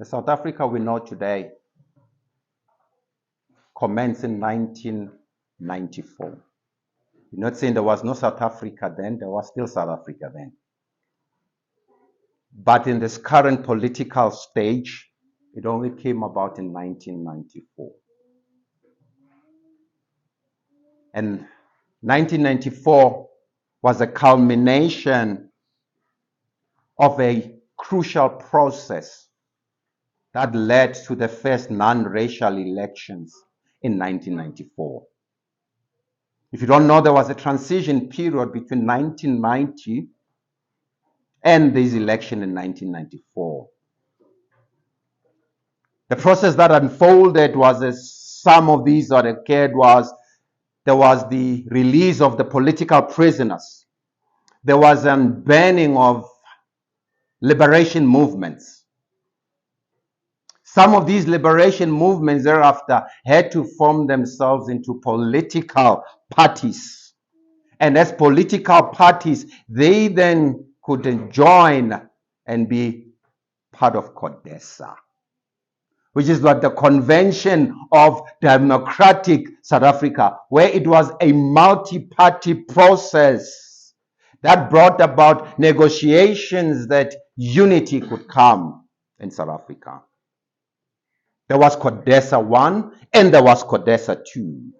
The South Africa we know today commenced in 1994. You're not saying there was no South Africa then, there was still South Africa then. But in this current political stage, it only came about in 1994. And 1994 was a culmination of a crucial process that led to the first non-racial elections in 1994. If you don't know, there was a transition period between 1990 and this election in 1994. The process that unfolded was, as some of these that occurred, there was the release of the political prisoners. There was a banning of liberation movements. Some of these liberation movements thereafter had to form themselves into political parties. And as political parties, they then could join and be part of CODESA, which is what the Convention of Democratic South Africa, where it was a multi-party process that brought about negotiations that unity could come in South Africa. There was CODESA 1 and there was CODESA 2.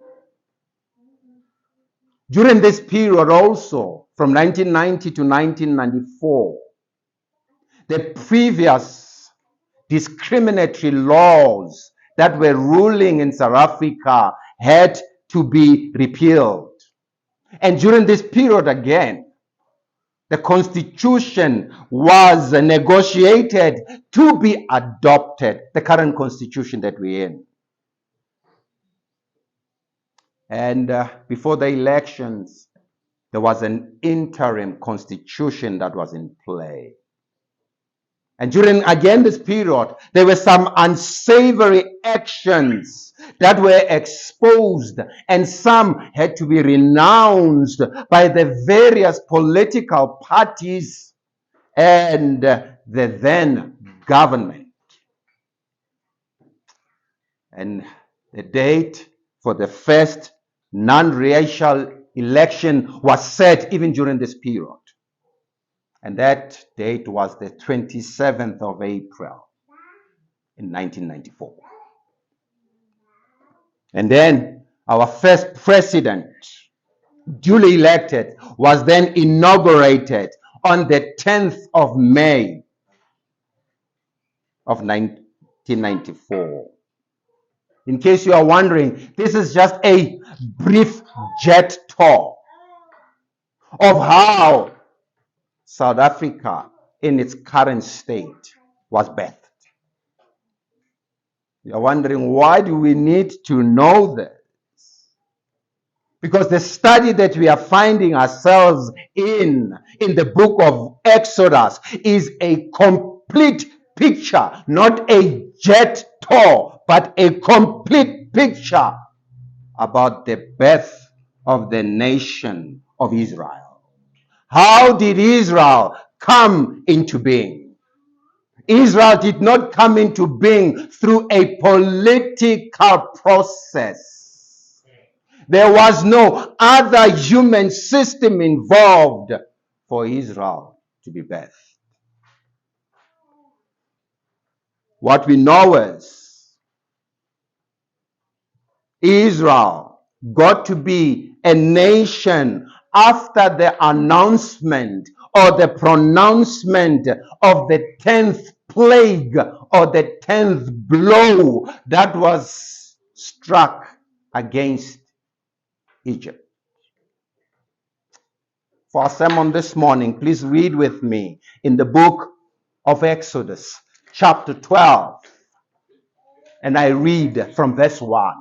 During this period also, from 1990 to 1994, the previous discriminatory laws that were ruling in South Africa had to be repealed. And during this period again, the constitution was negotiated to be adopted, the current constitution that we're in. And before the elections, there was an interim constitution that was in play. And during, again, this period, there were some unsavory actions that were exposed, and some had to be renounced by the various political parties and the then government. And the date for the first non-racial election was set even during this period. And that date was the 27th of April in 1994. And then our first president, duly elected, was then inaugurated on the 10th of May of 1994. In case you are wondering, this is just a brief jet tour of how South Africa in its current state was birthed. You're wondering, why do we need to know this? Because the study that we are finding ourselves in the book of Exodus is a complete picture, not a jet tour, but a complete picture about the birth of the nation of Israel. How did Israel come into being? Israel did not come into being through a political process. There was no other human system involved for Israel to be birthed. What we know is Israel got to be a nation after the announcement or the pronouncement of the 10th plague or the 10th blow that was struck against Egypt. For our sermon this morning, please read with me in the book of Exodus, chapter 12, and I read from verse 1.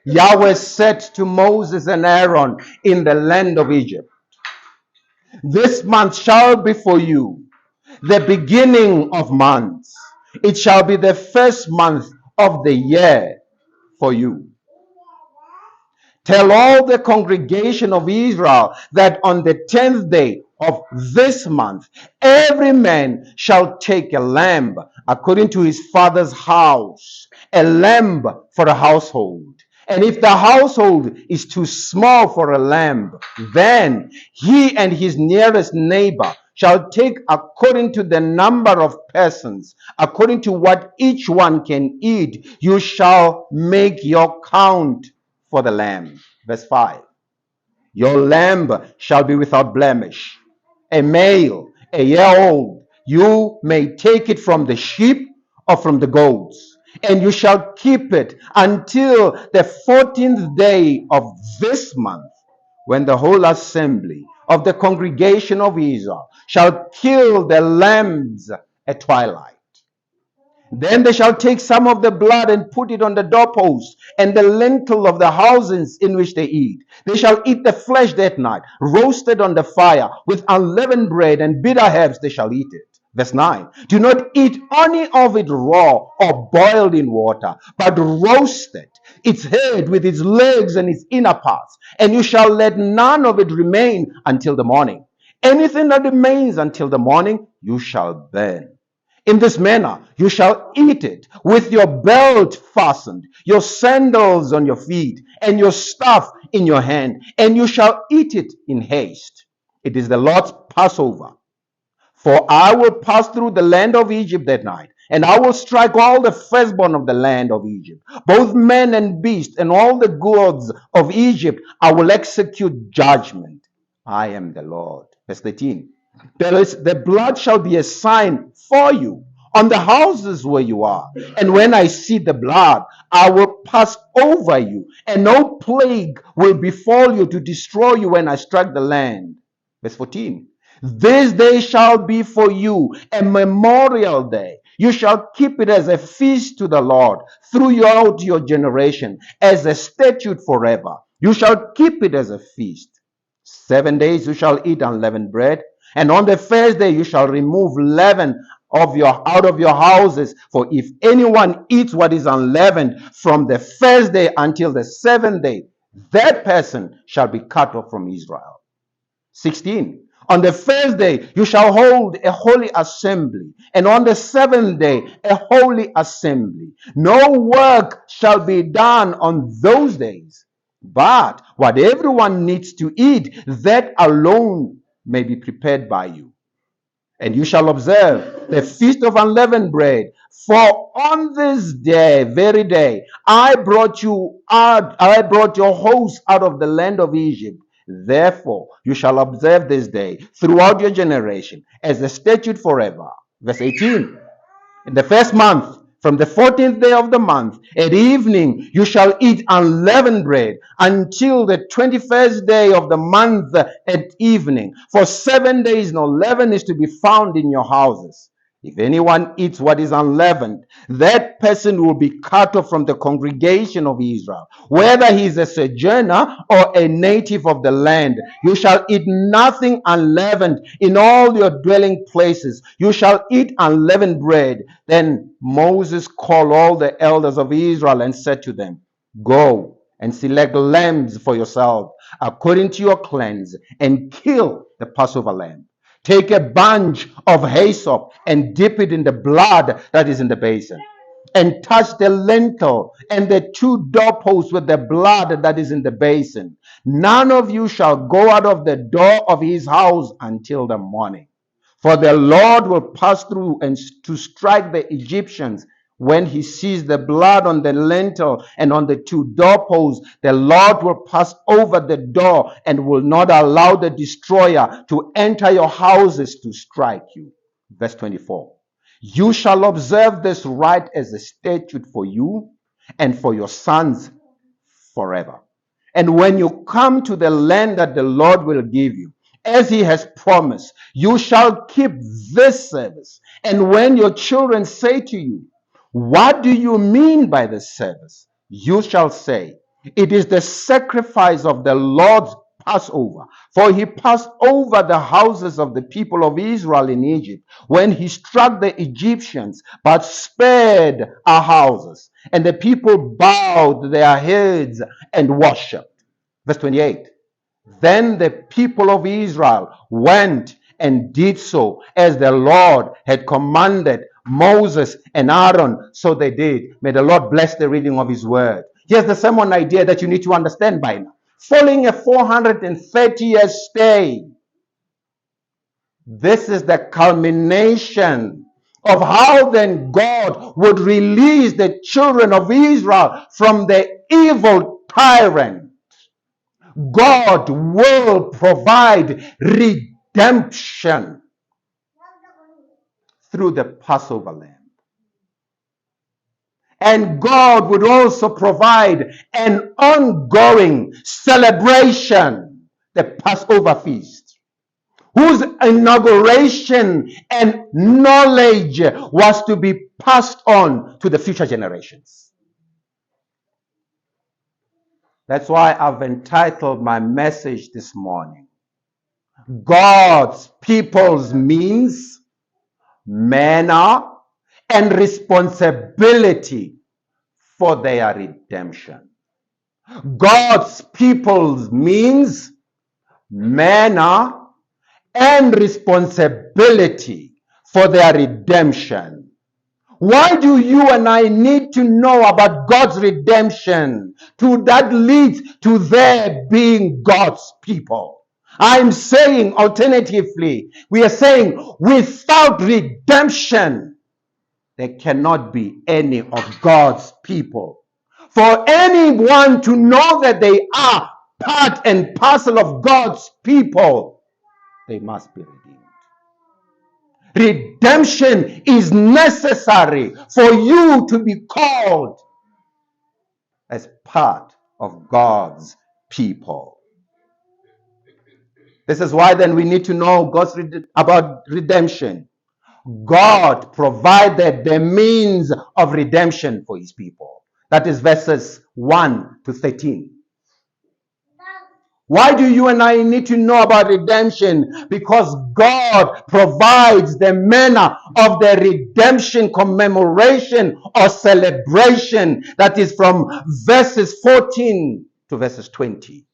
Yahweh said to Moses and Aaron in the land of Egypt, "This month shall be for you the beginning of months. It shall be the first month of the year for you. Tell all the congregation of Israel that on the 10th day of this month, every man shall take a lamb according to his father's house, a lamb for a household. And if the household is too small for a lamb, then he and his nearest neighbor shall take according to the number of persons, according to what each one can eat. You shall make your count for the lamb. Verse 5. Your lamb shall be without blemish, a male, a year old. You may take it from the sheep or from the goats, and you shall keep it until the 14th day of this month, when the whole assembly of the congregation of Israel shall kill the lambs at twilight. Then they shall take some of the blood and put it on the doorposts and the lintel of the houses in which they eat. They shall eat the flesh that night, roasted on the fire, with unleavened bread and bitter herbs they shall eat it. Verse 9. Do not eat any of it raw or boiled in water, but roast it, its head with its legs and its inner parts, and you shall let none of it remain until the morning. Anything that remains until the morning you shall burn. In this manner you shall eat it, with your belt fastened, your sandals on your feet, and your staff in your hand, and you shall eat it in haste. It is the Lord's Passover. For I will pass through the land of Egypt that night, and I will strike all the firstborn of the land of Egypt, both men and beasts, and all the goods of Egypt. I will execute judgment. I am the Lord. Verse 13. The blood shall be a sign for you on the houses where you are. And when I see the blood, I will pass over you, and no plague will befall you to destroy you when I strike the land. Verse 14. This day shall be for you a memorial day. You shall keep it as a feast to the Lord throughout your generation, as a statute forever. You shall keep it as a feast. 7 days you shall eat unleavened bread, and on the first day you shall remove leaven out of your houses. For if anyone eats what is unleavened from the first day until the 7th day, that person shall be cut off from Israel. 16. On the first day you shall hold a holy assembly, and on the 7th day a holy assembly. No work shall be done on those days, but what everyone needs to eat, that alone may be prepared by you. And you shall observe the feast of unleavened bread. For on this day, very day, I brought your host out of the land of Egypt. Therefore, you shall observe this day throughout your generation as a statute forever. Verse 18. In the first month, from the 14th day of the month, at evening, you shall eat unleavened bread until the 21st day of the month at evening. For 7 days no leaven is to be found in your houses. If anyone eats what is unleavened, that person will be cut off from the congregation of Israel. Whether he is a sojourner or a native of the land, you shall eat nothing unleavened in all your dwelling places. You shall eat unleavened bread. Then Moses called all the elders of Israel and said to them, Go and select lambs for yourself according to your clans, and kill the Passover lamb. Take a bunch of hyssop and dip it in the blood that is in the basin, and touch the lintel and the 2 doorposts with the blood that is in the basin. None of you shall go out of the door of his house until the morning. For the Lord will pass through and to strike the Egyptians. When he sees the blood on the lintel and on the 2 doorposts, the Lord will pass over the door and will not allow the destroyer to enter your houses to strike you. Verse 24. You shall observe this rite as a statute for you and for your sons forever. And when you come to the land that the Lord will give you, as he has promised, you shall keep this service. And when your children say to you, What do you mean by this service? You shall say, It is the sacrifice of the Lord's Passover. For he passed over the houses of the people of Israel in Egypt when he struck the Egyptians, but spared our houses. And the people bowed their heads and worshipped. Verse 28. Then the people of Israel went and did so as the Lord had commanded Moses and Aaron. So they did. May the Lord bless the reading of his word. Here's the sermon idea that you need to understand by now. Following a 430-year stay, this is the culmination of how then God would release the children of Israel from the evil tyrant. God will provide redemption through the Passover lamb. And God would also provide an ongoing celebration, the Passover feast, whose inauguration and knowledge was to be passed on to the future generations. That's why I've entitled my message this morning, God's people's means, manner, and responsibility for their redemption. God's people's means, manner, and responsibility for their redemption. Why do you and I need to know about God's redemption? That leads to their being God's people. I'm saying alternatively, we are saying without redemption, there cannot be any of God's people. For anyone to know that they are part and parcel of God's people, they must be redeemed. Redemption is necessary for you to be called as part of God's people. This is why then we need to know about redemption. God provided the means of redemption for his people. That is verses 1 to 13. Why do you and I need to know about redemption? Because God provides the manner of the redemption commemoration or celebration. That is from verses 14 to verses 20.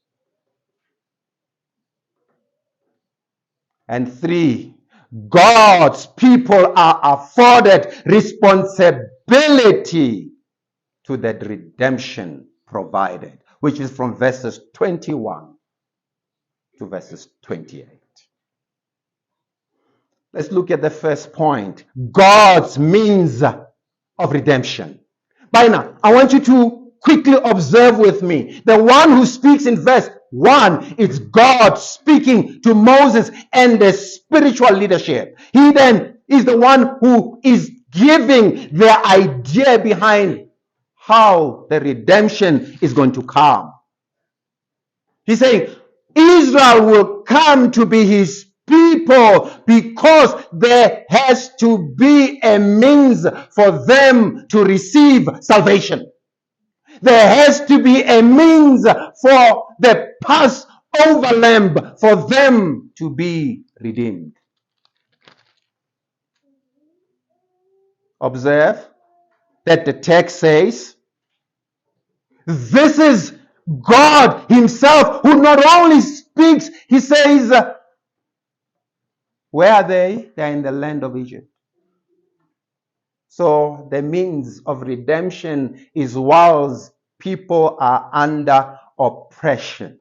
And 3, God's people are afforded responsibility to that redemption provided, which is from verses 21 to verses 28. Let's look at the first point, God's means of redemption. By now, I want you to quickly observe with me. The one who speaks in verse 1, it's God speaking to Moses and the spiritual leadership. He then is the one who is giving the idea behind how the redemption is going to come. He's saying Israel will come to be his people because there has to be a means for them to receive salvation. There has to be a means for the Passover lamb for them to be redeemed. Observe that the text says, this is God himself who not only speaks, he says, where are they? They are in the land of Egypt. So the means of redemption is whilst people are under oppression.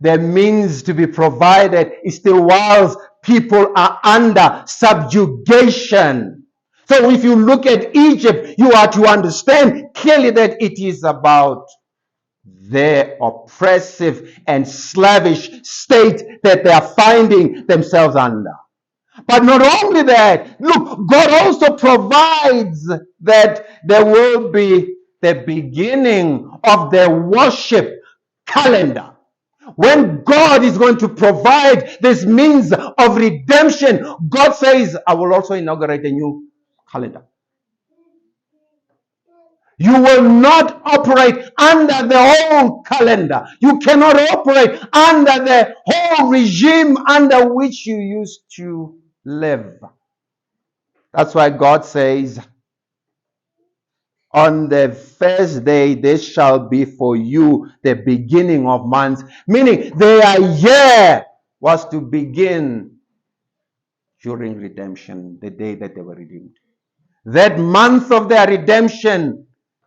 The means to be provided is still whilst people are under subjugation. So if you look at Egypt, you are to understand clearly that it is about their oppressive and slavish state that they are finding themselves under. But not only that, look, God also provides that there will be the beginning of the worship calendar. When God is going to provide this means of redemption, God says, I will also inaugurate a new calendar. You will not operate under the old calendar. You cannot operate under the whole regime under which you used to live. That's why God says, on the first day, this shall be for you the beginning of months. Meaning, their year was to begin during redemption, the day that they were redeemed. That month of their redemption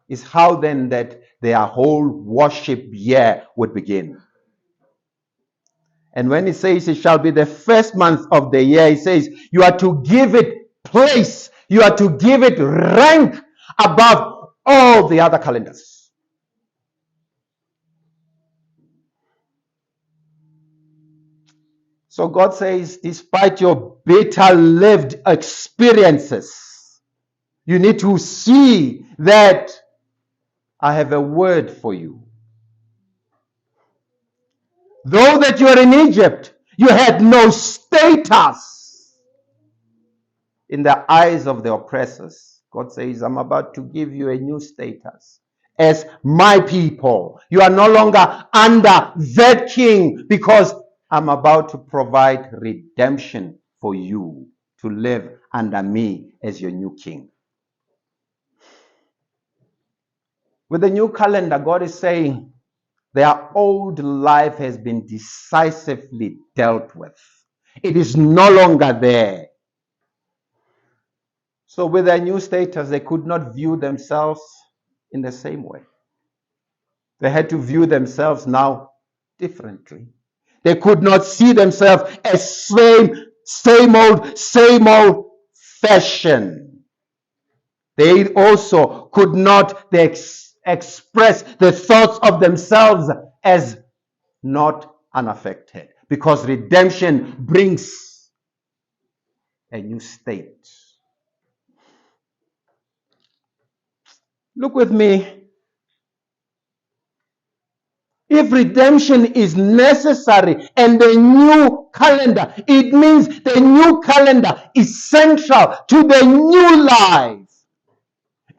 is how then that their whole worship year would begin. And when it says it shall be the first month of the year, it says you are to give it place, you are to give it rank above all the other calendars. So God says, despite your bitter lived experiences, you need to see that I have a word for you. Though that you are in Egypt, you had no status in the eyes of the oppressors. God says, I'm about to give you a new status as my people. You are no longer under that king, because I'm about to provide redemption for you to live under me as your new king. With the new calendar, God is saying their old life has been decisively dealt with. It is no longer there. So with their new status, they could not view themselves in the same way. They had to view themselves now differently. They could not see themselves as same old fashion. They also could not express the thoughts of themselves as not unaffected, because redemption brings a new state. Look with me. If redemption is necessary and the new calendar, it means the new calendar is central to the new life.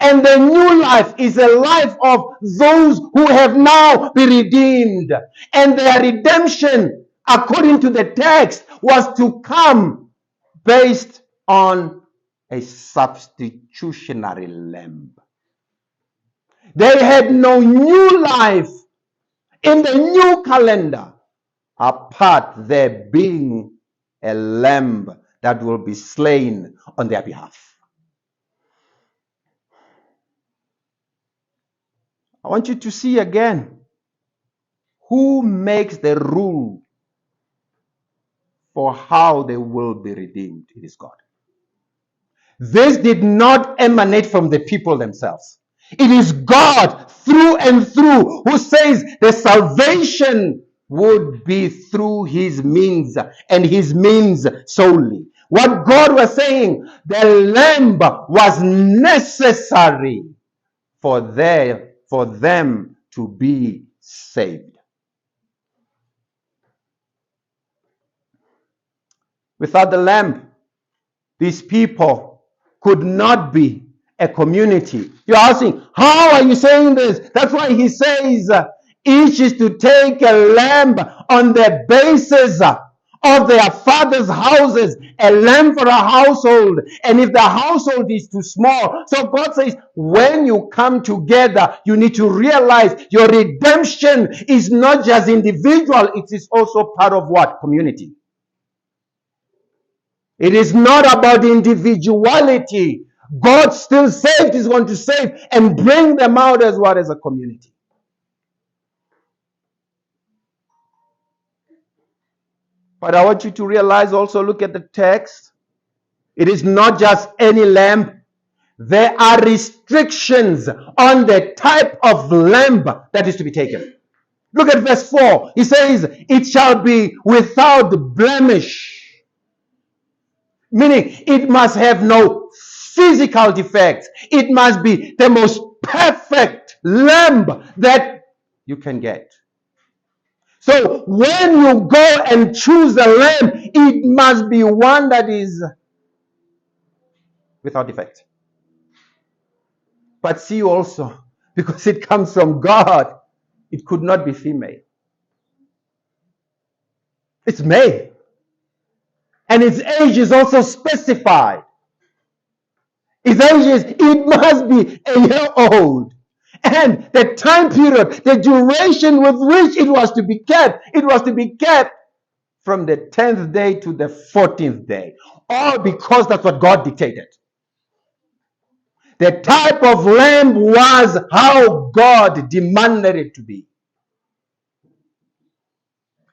And the new life is a life of those who have now been redeemed. And their redemption, according to the text, was to come based on a substitutionary lamb. They had no new life in the new calendar apart there being a lamb that will be slain on their behalf. I want you to see again who makes the rule for how they will be redeemed. It is God. This did not emanate from the people themselves. It is God through and through who says the salvation would be through his means and his means solely. What God was saying, the lamb was necessary for them to be saved. Without the lamb, these people could not be a community. You're asking, how are you saying this? That's why he says each is to take a lamb on the basis of their father's houses, a lamb for a household. And if the household is too small, so God says, when you come together, you need to realize your redemption is not just individual, it is also part of what? Community. It is not about individuality. God still saved, is going to save and bring them out as what? As a community. But I want you to realize also, look at the text. It is not just any lamb. There are restrictions on the type of lamb that is to be taken. Look at verse 4. He says, it shall be without blemish. Meaning, it must have no physical defects. It must be the most perfect lamb that you can get. So when you go and choose a lamb, it must be one that is without defect. But see also, because it comes from God, it could not be female. It's male. And its age is also specified. Its age is, it must be a year old. And the time period, the duration with which it was to be kept from the 10th day to the 14th day. All because that's what God dictated. The type of lamb was how God demanded it to be.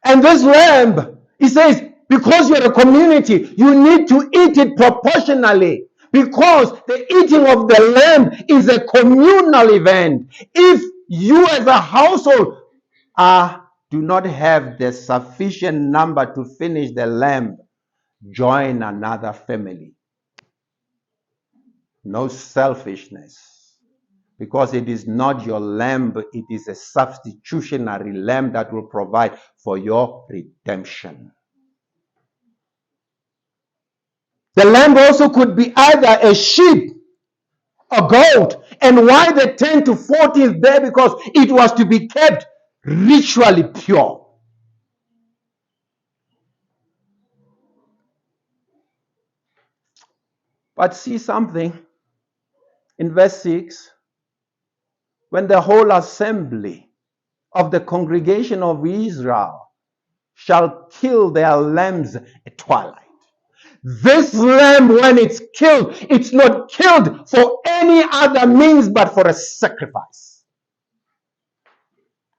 And this lamb, he says, because you're a community, you need to eat it proportionally. Because the eating of the lamb is a communal event. If you as a household do not have the sufficient number to finish the lamb, join another family. No selfishness. Because it is not your lamb, it is a substitutionary lamb that will provide for your redemption. The lamb also could be either a sheep, a goat. And why the 10 to 40 is there? Because it was to be kept ritually pure. But see something in verse 6. When the whole assembly of the congregation of Israel shall kill their lambs at twilight. This lamb, when it's killed, it's not killed for any other means but for a sacrifice.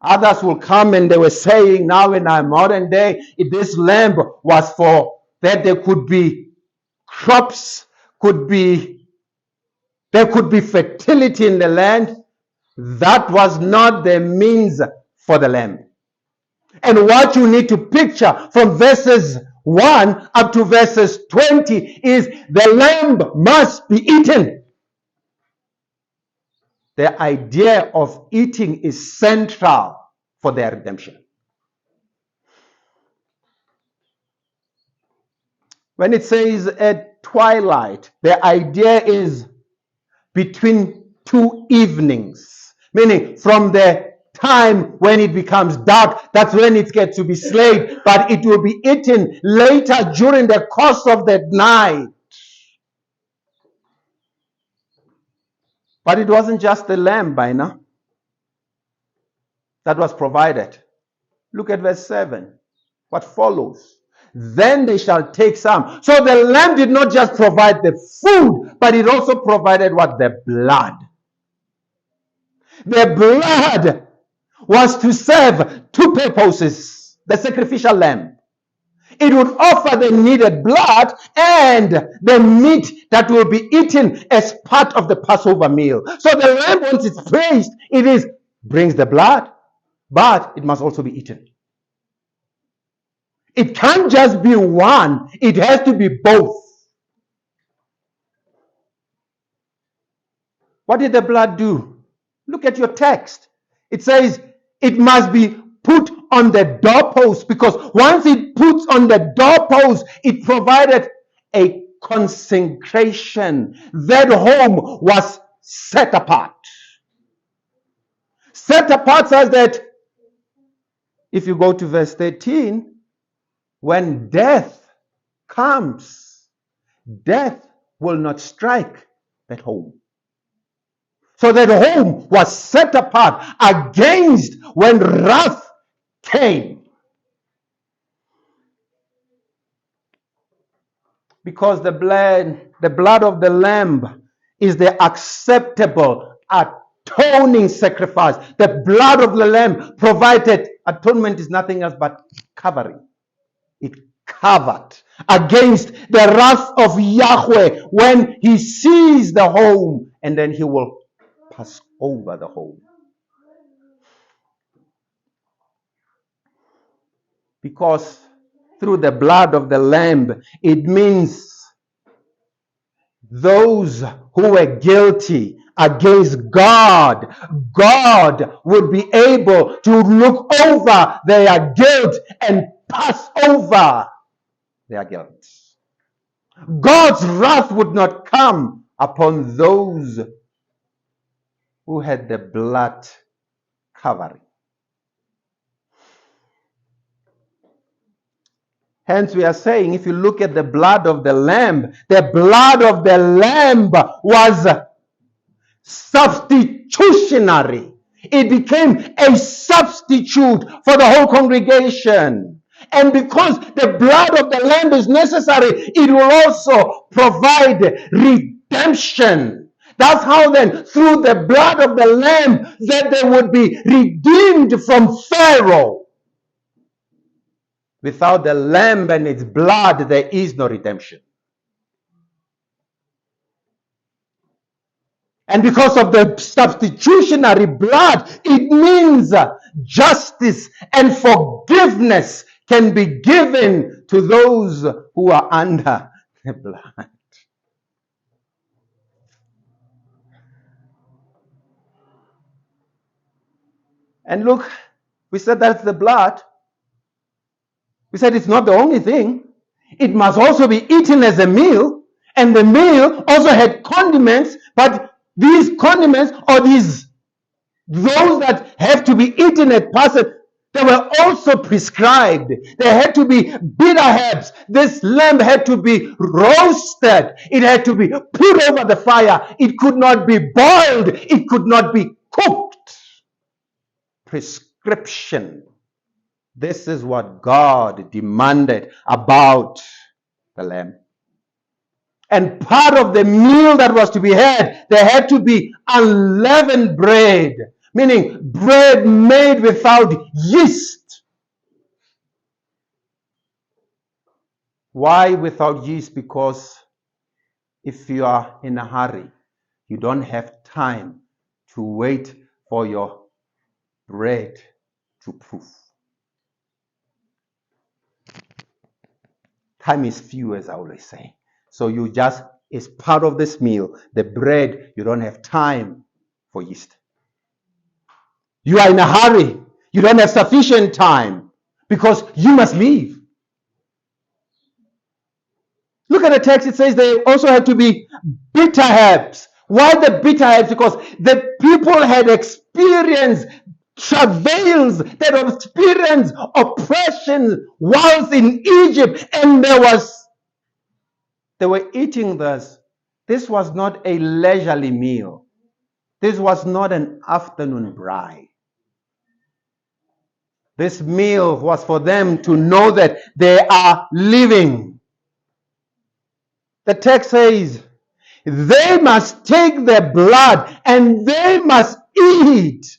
Others will come and they were saying now in our modern day, this lamb was for that there could be crops, there could be fertility in the land. That was not the means for the lamb. And what you need to picture from verses 1 up to verses 20 is the lamb must be eaten. The idea of eating is central for their redemption. When it says at twilight, the idea is between two evenings, meaning from the time when it becomes dark, that's when it gets to be slain, but it will be eaten later during the course of the night. But it wasn't just the lamb by now that was provided. Look at verse 7. What follows? Then they shall take some. So the lamb did not just provide the food, but it also provided what? The blood. The blood was to serve two purposes. The sacrificial lamb. It would offer the needed blood and the meat that will be eaten as part of the Passover meal. So the lamb, once it's praised, brings the blood, but it must also be eaten. It can't just be one, it has to be both. What did the blood do? Look at your text. It says it must be put on the doorpost, because once it puts on the doorpost, it provided a consecration. That home was set apart. Set apart says that if you go to verse 13, when death comes, death will not strike that home. So that home was set apart against when wrath came. Because the blood of the lamb is the acceptable atoning sacrifice. The blood of the lamb provided atonement is nothing else but covering. It covered against the wrath of Yahweh when he sees the home, and then he will pass over the home. Because through the blood of the lamb, it means those who were guilty against God, God would be able to look over their guilt and pass over their guilt. God's wrath would not come upon those who had the blood covering. Hence, we are saying, if you look at the blood of the lamb was substitutionary. It became a substitute for the whole congregation. And because the blood of the lamb is necessary, it will also provide redemption. That's how then, through the blood of the Lamb, that they would be redeemed from Pharaoh. Without the Lamb and its blood, there is no redemption. And because of the substitutionary blood, it means justice and forgiveness can be given to those who are under the blood. And look, we said that's the blood. We said it's not the only thing. It must also be eaten as a meal. And the meal also had condiments, but these condiments, or those that have to be eaten at Passover, they were also prescribed. There had to be bitter herbs. This lamb had to be roasted. It had to be put over the fire. It could not be boiled. It could not be cooked. Prescription. This is what God demanded about the lamb. And part of the meal that was to be had, there had to be unleavened bread, meaning bread made without yeast. Why without yeast? Because if you are in a hurry, you don't have time to wait for your bread to proof. Time is few, as I always say. So you just, it's part of this meal, the bread, you don't have time for yeast. You are in a hurry. You don't have sufficient time because you must leave. Look at the text. It says they also had to be bitter herbs. Why the bitter herbs? Because the people had experienced travails, that have experienced oppression whilst in Egypt, and they were eating this. This was not a leisurely meal. This was not an afternoon braai. This meal was for them to know that they are living. The text says, they must take their blood and they must eat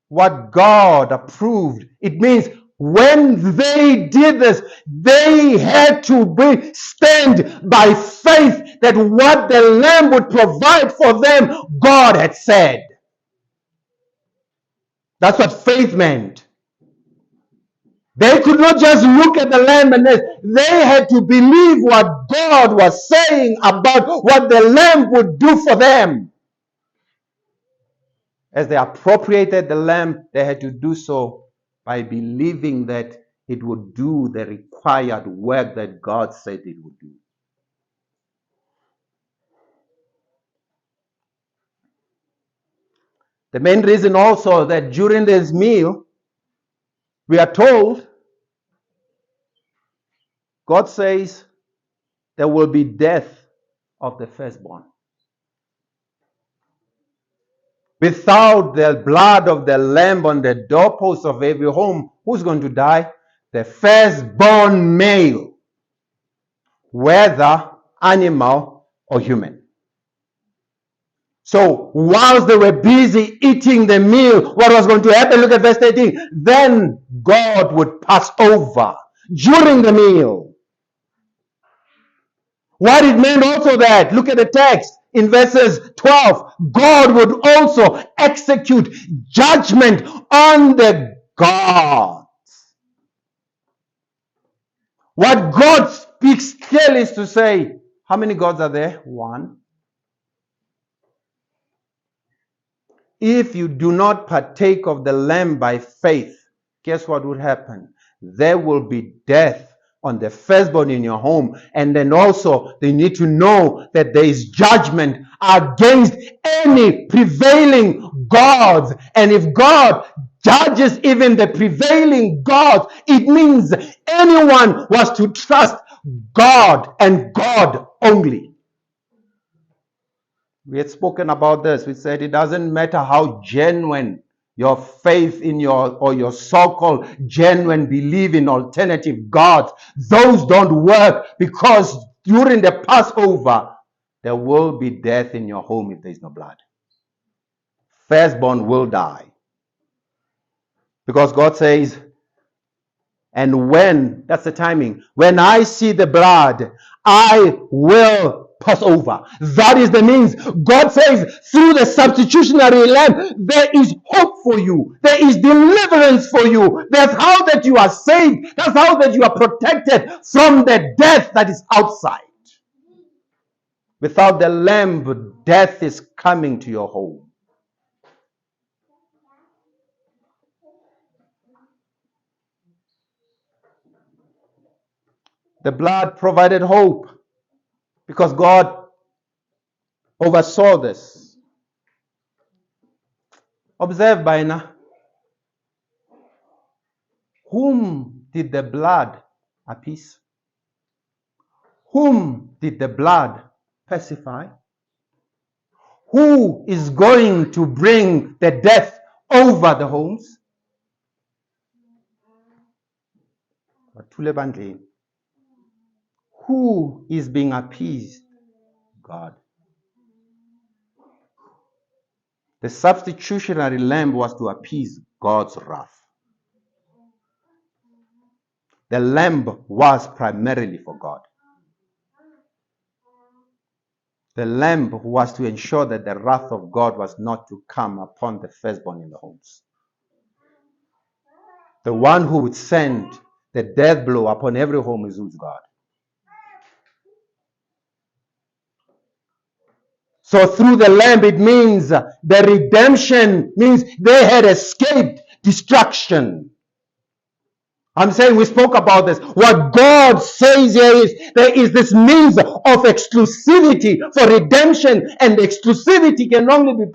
what God approved. It means when they did this, they had to stand by faith that what the Lamb would provide for them, God had said. That's what faith meant. They could not just look at the Lamb and they had to believe what God was saying about what the Lamb would do for them. As they appropriated the Lamb, they had to do so by believing that it would do the required work that God said it would do. The main reason also that during this meal, we are told, God says there will be death of the firstborn. Without the blood of the lamb on the doorpost of every home, who's going to die? The firstborn male, whether animal or human. So whilst they were busy eating the meal, what was going to happen? Look at verse 13. Then God would pass over during the meal. What it meant also that, look at the text in verses 12, God would also execute judgment on the gods. What God speaks clearly is to say, how many gods are there? One. If you do not partake of the Lamb by faith, guess what would happen? There will be death on the firstborn in your home. And then also, they need to know that there is judgment against any prevailing gods. And if God judges even the prevailing gods, it means anyone was to trust God and God only. We had spoken about this. We said it doesn't matter how genuine your faith in your so-called genuine belief in alternative gods. Those don't work because during the Passover, there will be death in your home if there is no blood. Firstborn will die. Because God says, and when, that's the timing, when I see the blood, I will pass over. That is the means. God says, through the substitutionary lamb, there is hope for you. There is deliverance for you. That's how that you are saved. That's how that you are protected from the death that is outside. Without the lamb, death is coming to your home. The blood provided hope because God oversaw this. Observe by now. Whom did the blood appease? Whom did the blood pacify? Who is going to bring the death over the homes? Who is being appeased? God. The substitutionary lamb was to appease God's wrath. The lamb was primarily for God. The lamb was to ensure that the wrath of God was not to come upon the firstborn in the homes. The one who would send the death blow upon every home is God. So through the lamb, it means the redemption means they had escaped destruction. I'm saying we spoke about this. What God says here is there is this means of exclusivity for redemption, and exclusivity can only be